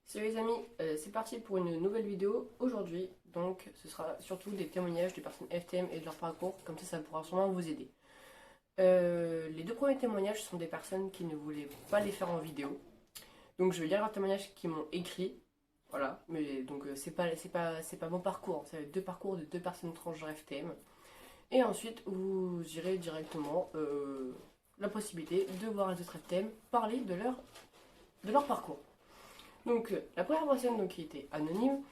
Salut les amis, c'est parti pour une nouvelle vidéo aujourd'hui. Donc ce sera surtout des témoignages de personnes FTM et de leur parcours, comme ça pourra sûrement vous aider. Les deux premiers témoignages sont des personnes qui ne voulaient pas les faire en vidéo. Donc je vais lire leurs témoignages qui m'ont écrit. Voilà, mais donc c'est pas mon parcours, hein. C'est deux parcours de deux personnes transgenres FTM. Et ensuite vous irez directement la possibilité de voir les autres FTM parler de leur parcours. Donc, la première personne donc, qui était anonyme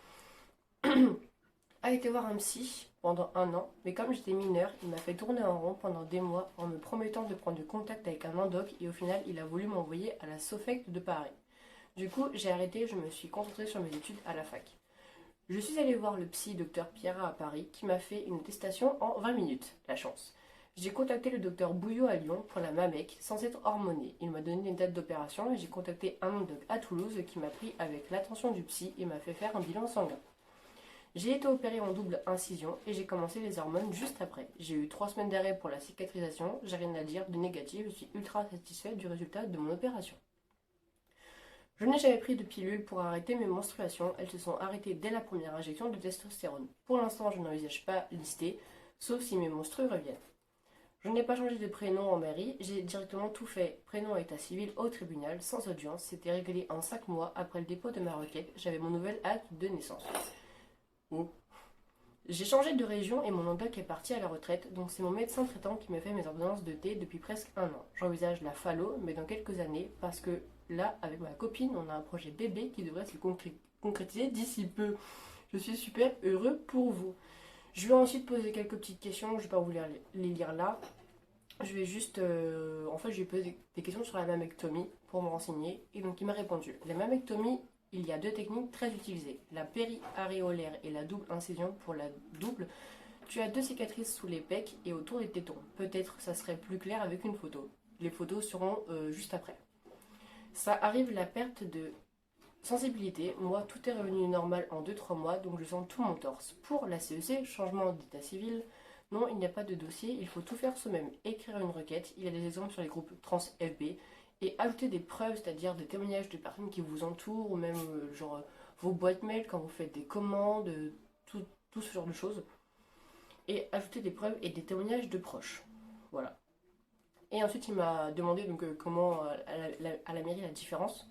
a été voir un psy pendant 1 an, mais comme j'étais mineure, il m'a fait tourner en rond pendant des mois en me promettant de prendre contact avec un endoc et au final, il a voulu m'envoyer à la Sofec de Paris. Du coup, j'ai arrêté, je me suis concentrée sur mes études à la fac. Je suis allée voir le psy docteur Pierra à Paris qui m'a fait une attestation en 20 minutes, la chance. J'ai contacté le docteur Bouillot à Lyon pour la MAMEC sans être hormonée. Il m'a donné une date d'opération et j'ai contacté un endoc à Toulouse qui m'a pris avec l'attention du psy et m'a fait faire un bilan sanguin. J'ai été opérée en double incision et j'ai commencé les hormones juste après. J'ai eu 3 semaines d'arrêt pour la cicatrisation, j'ai rien à dire de négatif, je suis ultra satisfaite du résultat de mon opération. Je n'ai jamais pris de pilule pour arrêter mes menstruations, elles se sont arrêtées dès la première injection de testostérone. Pour l'instant, je n'envisage pas lister, sauf si mes menstrues reviennent. Je n'ai pas changé de prénom en mairie, j'ai directement tout fait, prénom et état civil au tribunal, sans audience, c'était réglé en 5 mois après le dépôt de ma requête, j'avais mon nouvel acte de naissance. Oh. J'ai changé de région et mon endoc est parti à la retraite, donc c'est mon médecin traitant qui me fait mes ordonnances de thé depuis presque 1 an. J'envisage la phallo, mais dans quelques années, parce que là, avec ma copine, on a un projet bébé qui devrait se concrétiser d'ici peu. Je suis super heureux pour vous. Je vais ensuite poser quelques petites questions, je ne vais pas vous les lire là. Je vais juste, je lui ai posé des questions sur la mammectomie pour me renseigner. Et donc il m'a répondu. La mammectomie, il y a deux techniques très utilisées. La péri-aréolaire et la double incision. Pour la double, tu as 2 cicatrices sous les pecs et autour des tétons. Peut-être ça serait plus clair avec une photo. Les photos seront juste après. Ça arrive la perte de sensibilité. Moi, tout est revenu normal en 2-3 mois, donc je sens tout mon torse. Pour la CEC, changement d'état civil. Non, il n'y a pas de dossier, il faut tout faire soi-même. Écrire une requête, il y a des exemples sur les groupes trans FB, et ajouter des preuves, c'est-à-dire des témoignages de personnes qui vous entourent, ou même vos boîtes mail quand vous faites des commandes, tout ce genre de choses. Et ajouter des preuves et des témoignages de proches. Voilà. Et ensuite, il m'a demandé donc comment à la mairie la différence.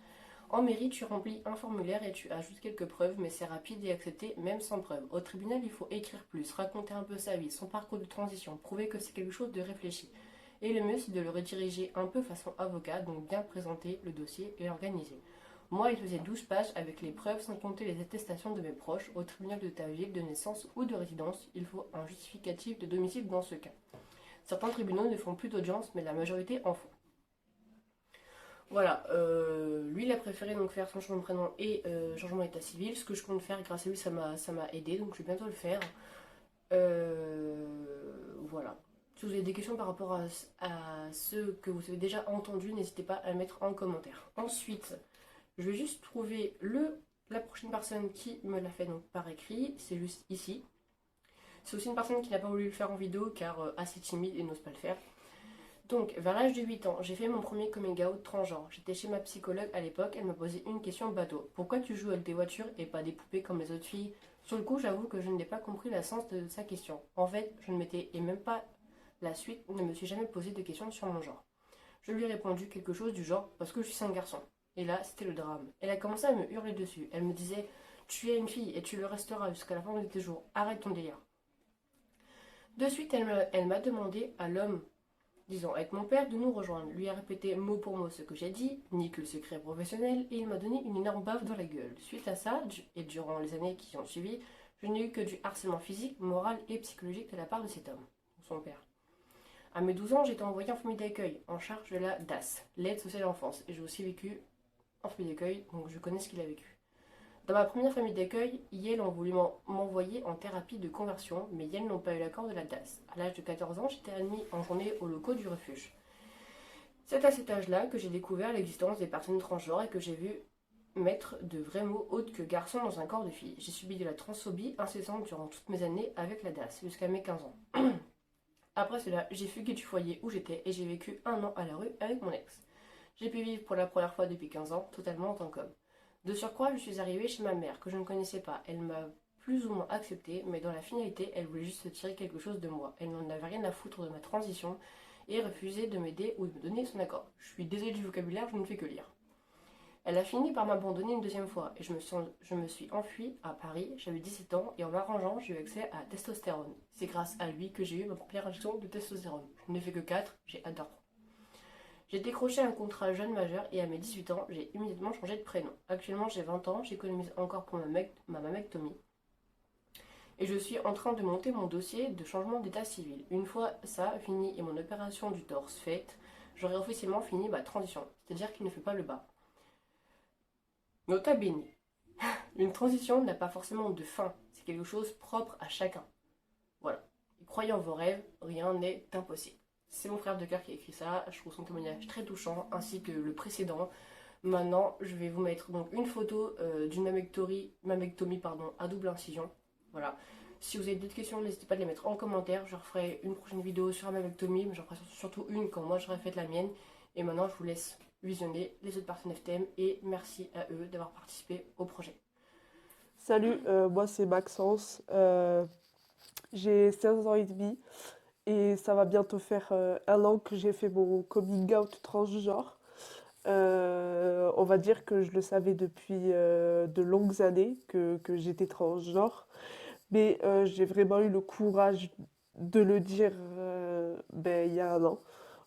En mairie, tu remplis un formulaire et tu ajoutes quelques preuves, mais c'est rapide et accepté même sans preuve. Au tribunal, il faut écrire plus, raconter un peu sa vie, son parcours de transition, prouver que c'est quelque chose de réfléchi. Et le mieux, c'est de le rediriger un peu façon avocat, donc bien présenter le dossier et l'organiser. Moi, il faisait 12 pages avec les preuves sans compter les attestations de mes proches. Au tribunal de ta ville de naissance ou de résidence, il faut un justificatif de domicile dans ce cas. Certains tribunaux ne font plus d'audience, mais la majorité en font. Voilà, lui il a préféré donc faire son changement de prénom et changement d'état civil. Ce que je compte faire grâce à lui, ça m'a aidé, donc je vais bientôt le faire. Voilà. Si vous avez des questions par rapport à ceux que vous avez déjà entendus, n'hésitez pas à le mettre en commentaire. Ensuite, je vais juste trouver la prochaine personne qui me l'a fait donc par écrit, c'est juste ici. C'est aussi une personne qui n'a pas voulu le faire en vidéo car assez timide et n'ose pas le faire. Donc, vers l'âge de 8 ans, j'ai fait mon premier coming out transgenre. J'étais chez ma psychologue à l'époque, elle m'a posé une question bateau. Pourquoi tu joues avec des voitures et pas des poupées comme les autres filles? Sur le coup, j'avoue que je n'ai pas compris le sens de sa question. En fait, je ne m'étais, et même pas la suite, ne me suis jamais posé de questions sur mon genre. Je lui ai répondu quelque chose du genre, parce que je suis un garçon. Et là, c'était le drame. Elle a commencé à me hurler dessus. Elle me disait, tu es une fille et tu le resteras jusqu'à la fin de tes jours. Arrête ton délire. De suite, elle m'a demandé à l'homme disons avec mon père de nous rejoindre. Lui a répété mot pour mot ce que j'ai dit, nique le secret professionnel, et il m'a donné une énorme baffe dans la gueule. Suite à ça, et durant les années qui ont suivi, je n'ai eu que du harcèlement physique, moral et psychologique de la part de cet homme, son père. À mes 12 ans, j'ai été envoyée en famille d'accueil, en charge de la DAS, l'aide sociale à l'enfance, et j'ai aussi vécu en famille d'accueil, donc je connais ce qu'il a vécu. Dans ma première famille d'accueil, Yale ont voulu m'envoyer en thérapie de conversion, mais Yale n'ont pas eu l'accord de la DAS. À l'âge de 14 ans, j'étais admis en journée aux locaux du refuge. C'est à cet âge-là que j'ai découvert l'existence des personnes transgenres et que j'ai vu mettre de vrais mots autres que garçon dans un corps de fille. J'ai subi de la transphobie incessante durant toutes mes années avec la DAS, jusqu'à mes 15 ans. Après cela, j'ai fugué du foyer où j'étais et j'ai vécu 1 an à la rue avec mon ex. J'ai pu vivre pour la première fois depuis 15 ans, totalement en tant qu'homme. De surcroît, je suis arrivée chez ma mère, que je ne connaissais pas. Elle m'a plus ou moins acceptée, mais dans la finalité, elle voulait juste se tirer quelque chose de moi. Elle n'en avait rien à foutre de ma transition et refusait de m'aider ou de me donner son accord. Je suis désolée du vocabulaire, je ne fais que lire. Elle a fini par m'abandonner une deuxième fois et je me suis enfuie à Paris, j'avais 17 ans et en m'arrangeant, j'ai eu accès à la testostérone. C'est grâce à lui que j'ai eu ma première injection de testostérone. Je n'ai fait que 4, j'ai adoré. J'ai décroché un contrat jeune majeur et à mes 18 ans, j'ai immédiatement changé de prénom. Actuellement, j'ai 20 ans, j'économise encore pour ma mammectomie et je suis en train de monter mon dossier de changement d'état civil. Une fois ça fini et mon opération du torse faite, j'aurai officiellement fini ma transition, c'est-à-dire qu'il ne fait pas le bas. Nota bene, une transition n'a pas forcément de fin, c'est quelque chose propre à chacun. Voilà. Et croyez en vos rêves, rien n'est impossible. C'est mon frère de cœur qui a écrit ça, je trouve son témoignage très touchant, ainsi que le précédent. Maintenant, je vais vous mettre donc une photo d'une mammectomie à double incision. Voilà. Si vous avez d'autres questions, n'hésitez pas à les mettre en commentaire. Je referai une prochaine vidéo sur la mammectomie, mais j'en ferai surtout une quand moi j'aurai fait la mienne. Et maintenant, je vous laisse visionner les autres personnes FTM et merci à eux d'avoir participé au projet. Salut, moi c'est Maxence, j'ai 16 ans et demi et ça va bientôt faire 1 an que j'ai fait mon coming out transgenre. On va dire que je le savais depuis de longues années que j'étais transgenre, mais j'ai vraiment eu le courage de le dire il y a 1 an.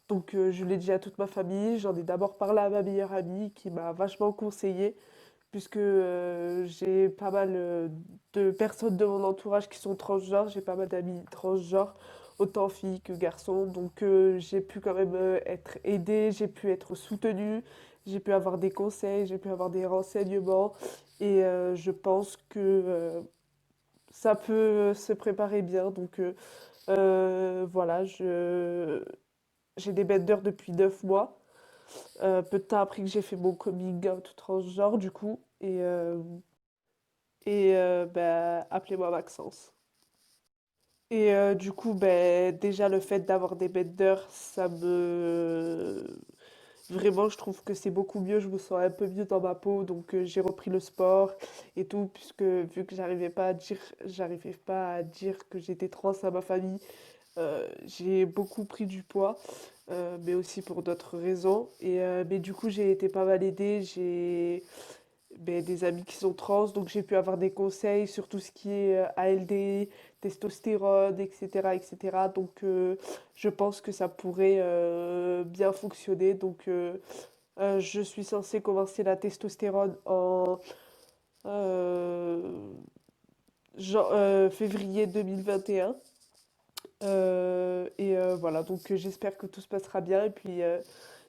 Donc je l'ai dit à toute ma famille, j'en ai d'abord parlé à ma meilleure amie qui m'a vachement conseillé puisque j'ai pas mal de personnes de mon entourage qui sont transgenres, j'ai pas mal d'amis transgenres, autant filles que garçons, donc j'ai pu quand même être aidée, j'ai pu être soutenue, j'ai pu avoir des conseils, j'ai pu avoir des renseignements, et je pense que ça peut se préparer bien, donc voilà, j'ai des bêtes d'heures depuis 9 mois. Peu de temps après que j'ai fait mon coming out transgenre, du coup, appelez-moi Maxence. Et du coup, déjà le fait d'avoir des bêtes d'heures, ça me... Vraiment, je trouve que c'est beaucoup mieux, je me sens un peu mieux dans ma peau, donc j'ai repris le sport et tout, puisque vu que j'arrivais pas à dire que j'étais trans à ma famille, j'ai beaucoup pris du poids, mais aussi pour d'autres raisons. Mais du coup, j'ai été pas mal aidée. J'ai des amis qui sont trans, donc j'ai pu avoir des conseils sur tout ce qui est ALD, testostérone, etc., etc. Donc, je pense que ça pourrait bien fonctionner. Donc, je suis censée commencer la testostérone en euh, février 2021. Voilà, donc j'espère que tout se passera bien. Et puis,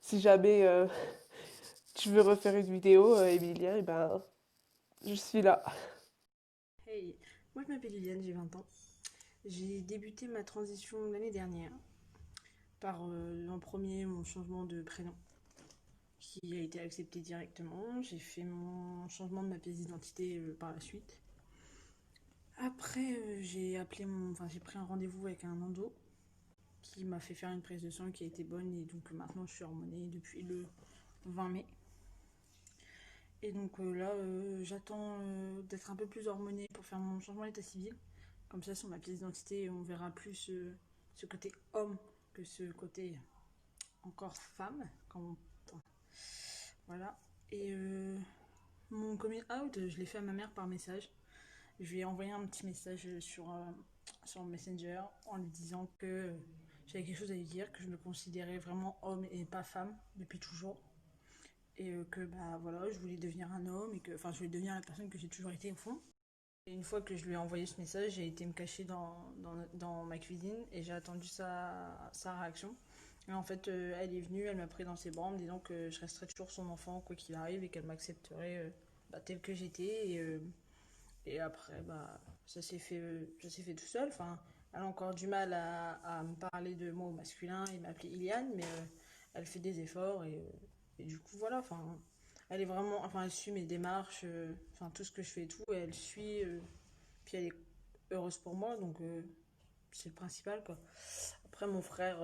si jamais tu veux refaire une vidéo, Emilia, et ben, je suis là. Hey, moi je m'appelle Liliane, j'ai 20 ans. J'ai débuté ma transition l'année dernière par en premier mon changement de prénom qui a été accepté directement. J'ai fait mon changement de ma pièce d'identité par la suite. Après, j'ai pris un rendez-vous avec un endo qui m'a fait faire une prise de sang qui a été bonne et donc maintenant je suis hormonée depuis le 20 mai. Et donc là, j'attends d'être un peu plus hormonée pour faire mon changement d'état civil. Comme ça, sur ma pièce d'identité, on verra plus ce côté homme que ce côté encore femme. Voilà. Et mon coming out, je l'ai fait à ma mère par message. Je lui ai envoyé un petit message sur Messenger en lui disant que j'avais quelque chose à lui dire, que je me considérais vraiment homme et pas femme depuis toujours. Et que bah voilà, je voulais devenir un homme et que enfin je voulais devenir la personne que j'ai toujours été au fond. Et une fois que je lui ai envoyé ce message, j'ai été me cacher dans ma cuisine et j'ai attendu sa réaction. Et en fait, elle est venue, elle m'a pris dans ses bras en me disant que je resterais toujours son enfant quoi qu'il arrive et qu'elle m'accepterait telle que j'étais. Et après, ça s'est fait tout seul. Enfin, elle a encore du mal à me parler de moi au masculin et m'appeler Iliane, mais elle fait des efforts et du coup, voilà. Enfin, elle est vraiment, enfin, elle suit mes démarches, enfin, tout ce que je fais et tout, et elle suit, puis elle est heureuse pour moi, donc c'est le principal, quoi. Après, mon frère,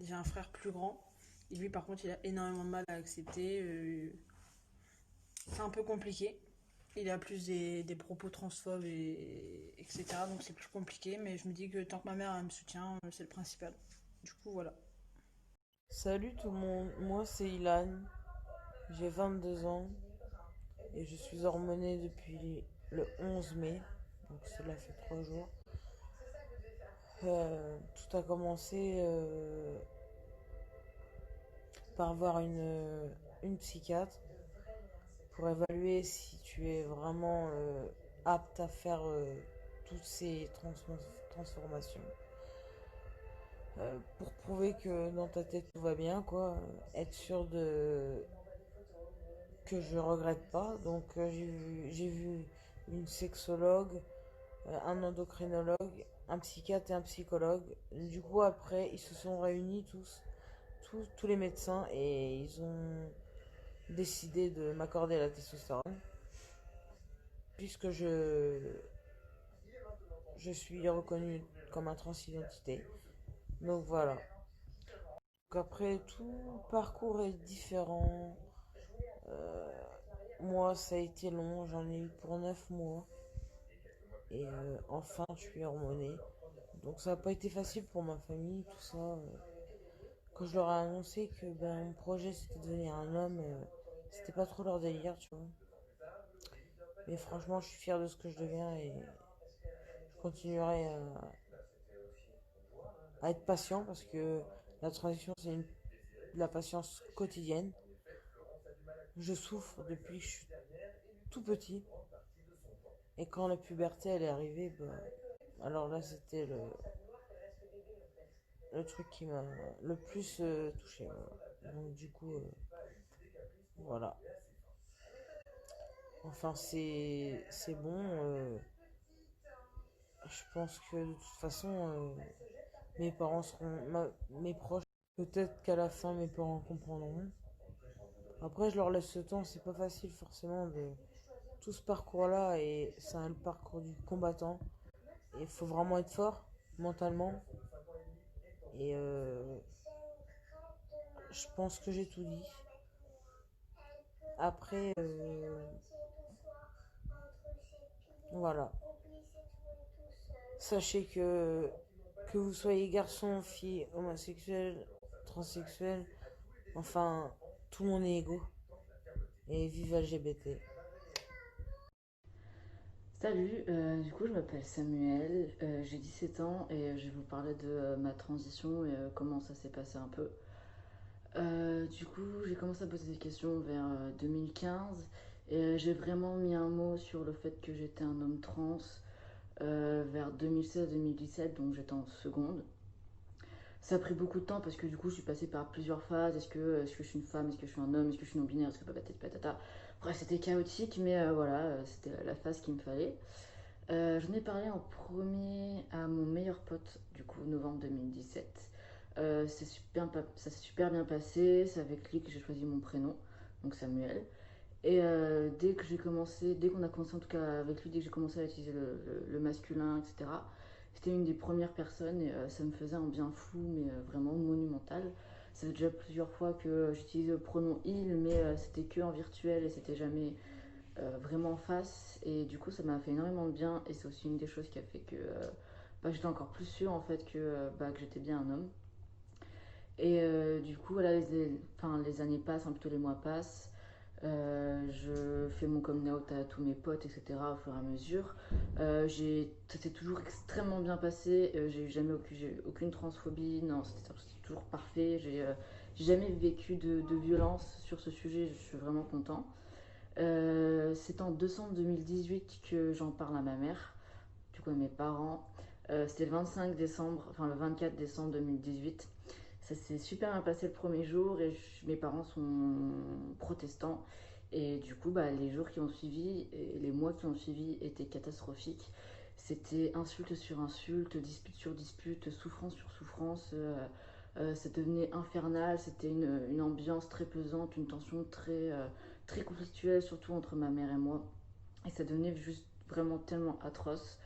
j'ai un frère plus grand. Et lui, par contre, il a énormément de mal à accepter. C'est un peu compliqué. Il a plus des propos transphobes, etc. Donc c'est plus compliqué. Mais je me dis que tant que ma mère elle me soutient, c'est le principal. Du coup, voilà. Salut tout le monde, moi c'est Ilan, j'ai 22 ans et je suis hormonée depuis le 11 mai, donc cela fait 3 jours. Tout a commencé par voir une psychiatre pour évaluer si tu es vraiment apte à faire toutes ces transformations. Pour prouver que dans ta tête tout va bien, quoi, être sûr de que je regrette pas. Donc j'ai vu une sexologue, un endocrinologue, un psychiatre et un psychologue. Du coup après ils se sont réunis tous les médecins et ils ont décidé de m'accorder la testostérone puisque je suis reconnue comme un transidentité. Donc voilà. Donc après tout parcours est différent. Euh, Moi, ça a été long, j'en ai eu pour 9 mois. Et enfin, je suis hormonée. Donc ça n'a pas été facile pour ma famille, tout ça. Quand je leur ai annoncé que ben, mon projet c'était de devenir un homme, c'était pas trop leur délire, tu vois. Mais franchement, je suis fière de ce que je deviens et je continuerai à être patient parce que la transition, de la patience quotidienne. Je souffre depuis que je suis tout petit. Et quand la puberté elle est arrivée, bah, alors là c'était le truc qui m'a le plus touché. Voilà. Donc du coup, voilà. Enfin c'est bon. Je pense que de toute façon, mes parents seront mes proches. Peut-être qu'à la fin mes parents comprendront. Après je leur laisse ce temps. C'est pas facile forcément de tout ce parcours-là et c'est le parcours du combattant. Et il faut vraiment être fort mentalement. Et je pense que j'ai tout dit. Après, voilà. Sachez que vous soyez garçon, fille, homosexuel, transsexuel, enfin, tout le monde est égaux. Et vive LGBT. Salut, du coup je m'appelle Samuel, j'ai 17 ans et je vais vous parler de ma transition et comment ça s'est passé un peu. Du coup j'ai commencé à poser des questions vers 2015 et j'ai vraiment mis un mot sur le fait que j'étais un homme trans vers 2016-2017, donc j'étais en seconde. Ça a pris beaucoup de temps parce que du coup je suis passée par plusieurs phases. Est-ce que je suis une femme, est-ce que je suis un homme, est-ce que je suis non-binaire, est-ce que patati patata. Bref, c'était chaotique, mais voilà, c'était la phase qu'il me fallait. J'en ai parlé en premier à mon meilleur pote, du coup, novembre 2017. Ça s'est super bien passé, c'est avec lui que j'ai choisi mon prénom, donc Samuel. Et dès qu'on a commencé en tout cas avec lui, dès que j'ai commencé à utiliser le masculin, etc., c'était une des premières personnes et ça me faisait un bien fou, mais vraiment monumental. Ça fait déjà plusieurs fois que j'utilise le pronom il, mais c'était que en virtuel et c'était jamais vraiment en face. Et du coup, ça m'a fait énormément de bien et c'est aussi une des choses qui a fait que bah, j'étais encore plus sûre en fait que j'étais bien un homme. Et du coup, voilà, les années passent, hein, plutôt les mois passent. Je fais mon coming out à tous mes potes, etc. au fur et à mesure. Ça s'est toujours extrêmement bien passé. J'ai eu aucune transphobie. Non, c'était toujours parfait. J'ai jamais vécu de violence sur ce sujet. Je suis vraiment content. C'est en décembre 2018 que j'en parle à ma mère, du coup à mes parents. C'était le 25 décembre, enfin le 24 décembre 2018. Ça s'est super bien passé le premier jour et mes parents sont protestants. Et du coup, bah, les jours qui ont suivi et les mois qui ont suivi étaient catastrophiques. C'était insulte sur insulte, dispute sur dispute, souffrance sur souffrance. Ça devenait infernal. C'était une ambiance très pesante, une tension très conflictuelle, surtout entre ma mère et moi. Et ça devenait juste vraiment tellement atroce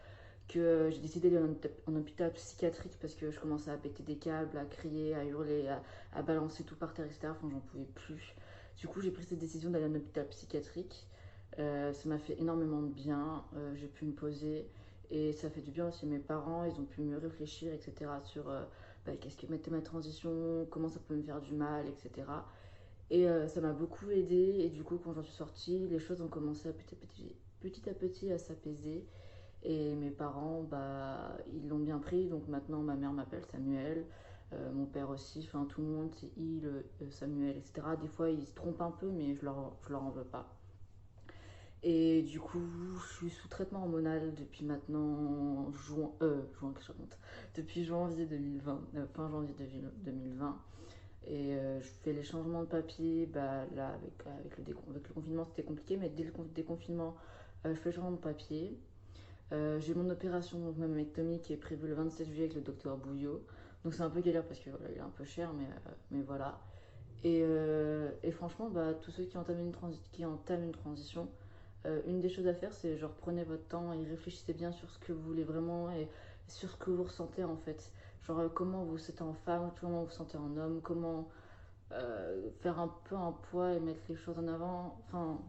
que j'ai décidé d'aller en hôpital psychiatrique parce que je commençais à péter des câbles, à crier, à hurler, à balancer tout par terre, etc. Enfin, j'en pouvais plus. Du coup, j'ai pris cette décision d'aller en hôpital psychiatrique. Ça m'a fait énormément de bien. J'ai pu me poser et ça fait du bien aussi à mes parents. Ils ont pu mieux réfléchir, etc. sur qu'est-ce que mettait ma transition, comment ça peut me faire du mal, etc. Et ça m'a beaucoup aidé. Et du coup, quand j'en suis sortie, les choses ont commencé à petit à petit à s'apaiser. Et mes parents, bah, ils l'ont bien pris. Donc maintenant, ma mère m'appelle Samuel. Mon père aussi, enfin tout le monde, c'est il, Samuel, etc. Des fois, ils se trompent un peu, mais je leur en veux pas. Et du coup, je suis sous traitement hormonal depuis maintenant juin, que je raconte, depuis janvier 2020, fin janvier 2020. Et je fais les changements de papier. Bah, là, avec le confinement, c'était compliqué, mais dès le déconfinement, je fais le changement de papier. J'ai mon opération, donc ma mammectomie, qui est prévue le 27 juillet avec le docteur Bouillot. Donc c'est un peu galère parce que voilà, il est un peu cher, mais voilà. Et franchement, bah, tous ceux qui entament une transition, une des choses à faire, c'est genre prenez votre temps et réfléchissez bien sur ce que vous voulez vraiment et sur ce que vous ressentez en fait. Genre comment vous vous sentez en femme, comment vous vous sentez en homme, comment faire un peu un poids et mettre les choses en avant. Enfin,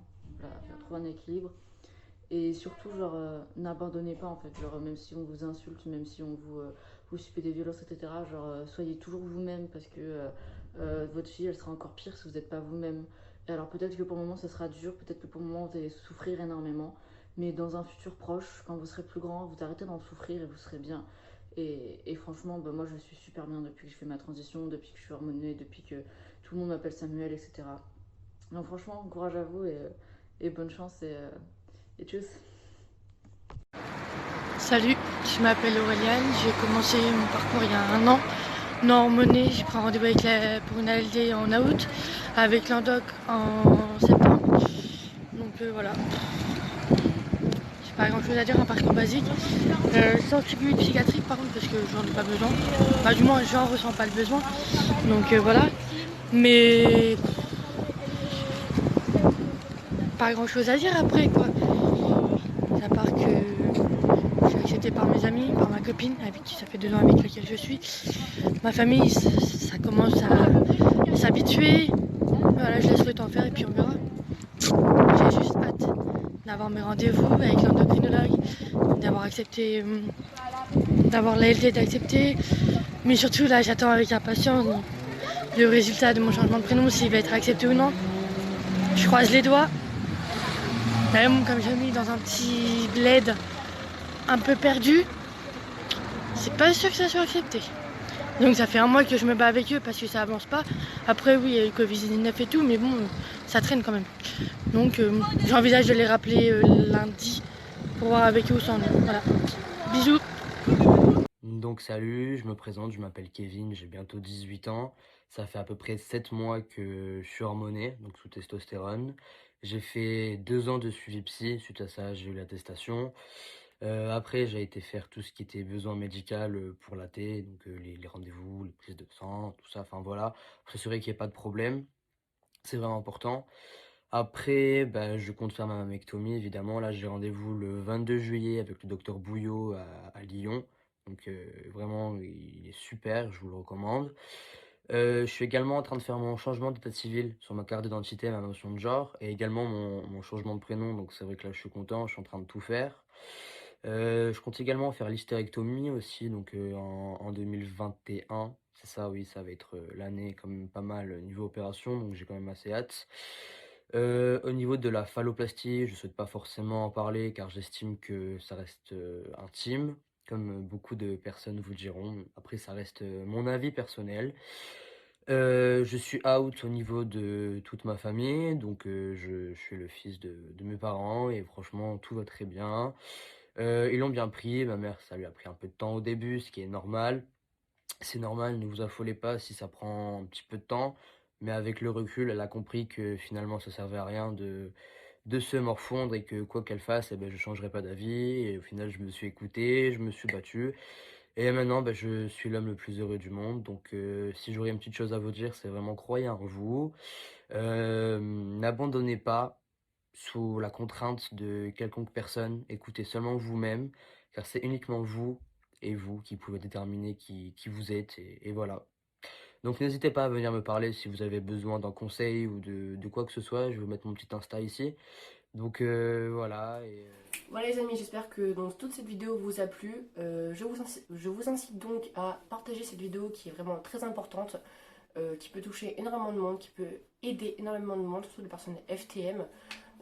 voilà, trouver un équilibre. Et surtout, genre, n'abandonnez pas en fait. Genre, même si on vous insulte, même si vous subissez des violences, etc., genre, soyez toujours vous-même parce que votre fille, elle sera encore pire si vous n'êtes pas vous-même. Et alors, peut-être que pour le moment, ça sera dur, peut-être que pour le moment, vous allez souffrir énormément, mais dans un futur proche, quand vous serez plus grand, vous arrêtez d'en souffrir et vous serez bien. Et franchement, bah, moi, je suis super bien depuis que je fais ma transition, depuis que je suis hormonée, depuis que tout le monde m'appelle Samuel, etc. Donc, franchement, courage à vous et bonne chance et tchuss. Salut, je m'appelle Aureliane, j'ai commencé mon parcours il y a un an. Non hormonée, j'ai pris un rendez-vous pour une ALD en août, avec l'endoc en septembre. Donc voilà, j'ai pas grand chose à dire, un parcours basique. Sans tribut psychiatrique par contre parce que j'en ai pas besoin. Enfin du moins j'en ressens pas le besoin. Donc voilà. Mais pas grand chose à dire après quoi. À part que je suis acceptée par mes amis, par ma copine, avec qui ça fait 2 ans avec laquelle je suis. Ma famille, ça commence à s'habituer. Voilà, je laisse le temps faire et puis on verra. J'ai juste hâte d'avoir mes rendez-vous avec l'endocrinologue, d'avoir accepté, d'avoir l'ALD d'accepter. Mais surtout là, j'attends avec impatience le résultat de mon changement de prénom, s'il va être accepté ou non. Je croise les doigts. Même comme j'ai mis dans un petit bled un peu perdu, c'est pas sûr que ça soit accepté. Donc ça fait un mois que je me bats avec eux parce que ça avance pas. Après oui, il y a eu le Covid-19 et tout, mais bon, ça traîne quand même. Donc j'envisage de les rappeler lundi pour voir avec eux où ça en est. Voilà. Bisous. Donc salut, je me présente, je m'appelle Kevin, j'ai bientôt 18 ans. Ça fait à peu près 7 mois que je suis hormoné, donc sous testostérone. J'ai fait 2 ans de suivi psy, suite à ça j'ai eu l'attestation. Après j'ai été faire tout ce qui était besoin médical pour la T, donc les rendez-vous, les prises de sang, tout ça, enfin voilà. Pour s'assurer qu'il n'y ait pas de problème, c'est vraiment important. Après, bah, je compte faire ma mammectomie, évidemment. Là, j'ai rendez-vous le 22 juillet avec le docteur Bouillot à Lyon. Donc, vraiment, il est super, je vous le recommande. Je suis également en train de faire mon changement d'état civil sur ma carte d'identité, ma mention de genre, et également mon changement de prénom. Donc, c'est vrai que là, je suis content, je suis en train de tout faire. Je compte également faire l'hystérectomie aussi, donc en 2021. C'est ça, oui, ça va être l'année quand même pas mal niveau opération, donc j'ai quand même assez hâte. Au niveau de la phalloplastie, je souhaite pas forcément en parler car j'estime que ça reste intime, comme beaucoup de personnes vous le diront. Après, ça reste mon avis personnel. Je suis out au niveau de toute ma famille, donc je suis le fils de mes parents et franchement, tout va très bien. Ils l'ont bien pris, ma mère, ça lui a pris un peu de temps au début, ce qui est normal. C'est normal, ne vous affolez pas si ça prend un petit peu de temps, mais avec le recul, elle a compris que finalement ça servait à rien de se morfondre et que quoi qu'elle fasse, eh ben, je changerai pas d'avis. Et au final, je me suis écouté, je me suis battu. Et maintenant, ben, je suis l'homme le plus heureux du monde. Donc, si j'aurais une petite chose à vous dire, c'est vraiment croyez en vous. N'abandonnez pas sous la contrainte de quelconque personne. Écoutez seulement vous-même. car c'est uniquement vous et vous qui pouvez déterminer qui vous êtes, et voilà. Donc n'hésitez pas à venir me parler si vous avez besoin d'un conseil ou de quoi que ce soit. Je vais vous mettre mon petit Insta ici. Donc voilà. Voilà les amis, j'espère que donc, toute cette vidéo vous a plu. Je vous incite donc à partager cette vidéo qui est vraiment très importante, qui peut toucher énormément de monde, qui peut aider énormément de monde, surtout les personnes FTM,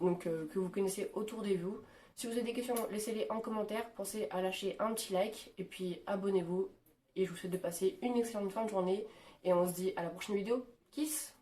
donc que vous connaissez autour de vous. Si vous avez des questions, laissez-les en commentaire. Pensez à lâcher un petit like et puis abonnez-vous. Et je vous souhaite de passer une excellente fin de journée. Et on se dit à la prochaine vidéo. Kiss!